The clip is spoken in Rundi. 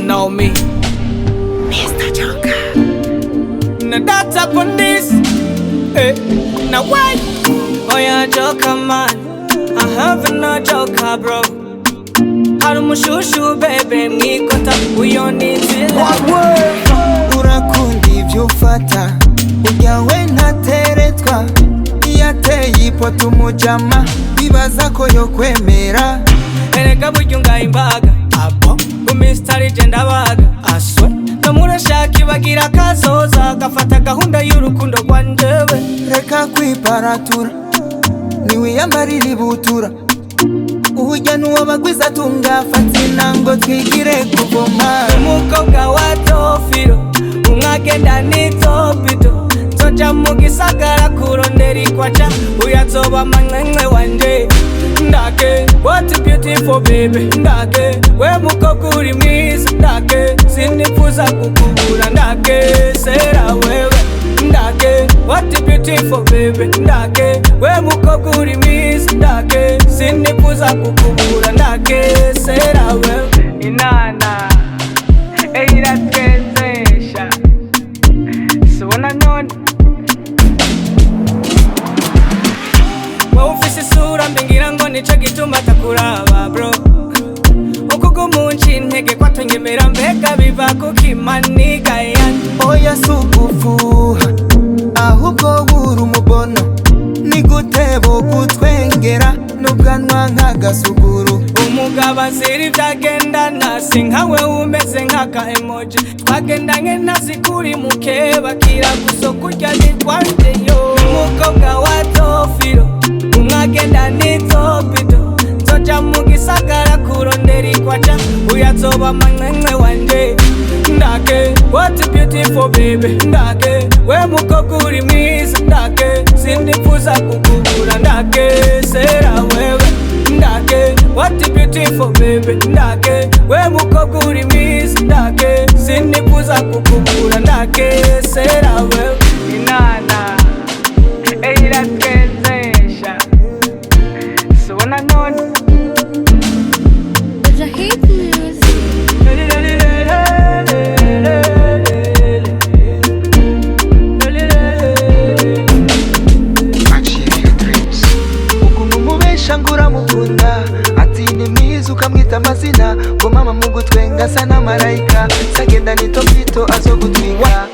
know me, Mr. Joker. Now that's up on this. Now why? Oh yeah, Joker man, I have no Joker bro. Harumushushu baby mwikota uyonitila. Urakunda ivyo ufata ujyawe ntateretwa iyateye ipoto umujama bibaza ko yo kwemera erega burya ungayimbaga abo Mr. Legend abaga aswe namurashaka ibagira kazoza gafata gahunda y'urukundo rwanjewe reka kwiparatura niwiyambarira ibutura ujya nuwo bagwiza tunga fatina ngo twigire kuvoma umukobwa wa Tofiro umwagenda ni Topito nzoja mu gisagara kurondera ikwaca uyazoba manwenwe wanje ndake what a beautiful baby ndake we mukobwa uri mwiza ndake sinifuza kukubura ndake sera wewe ndake what a beautiful baby ndake we mukobwa uri mwiza ndake sinifuza kukubura ndake sera wewe inana eiratkezesha subona none wowe ufise isura mbingira ngo nico gituma atakuraba bro ukugumunci intege kwatonyemera mbega biva kukimaniga yanjye oya sugufuha ahubwo buri umubono nigute bo kutwengera n'ubwanwa nk'agasuguru umugabo azira ibyagendana si nkawe umeze nk'aka emoji twagendanye ntazikuri mukeba kira guso kurya nitwanjeyo umukobwa wa Tofiro umwagenda ni Topito nzoja mu gisagara kurondera ikwaca uyazoba manwenwe wanje ndake what a beautiful baby ndake we mukobwa uri mwiza ndake sinifuza kukubura ndake sera wewe ndake what a beautiful baby ndake we mukobwa uri mwiza ndake sinifuza kukubura ndake sera wewe inana eiratkezesha subona none I hate music. ukunumubesha nguramukunda ati ni mwiza ukamwita amazina ngo mama mugutwenga asa na marayika sagenda ni Topito azogutwika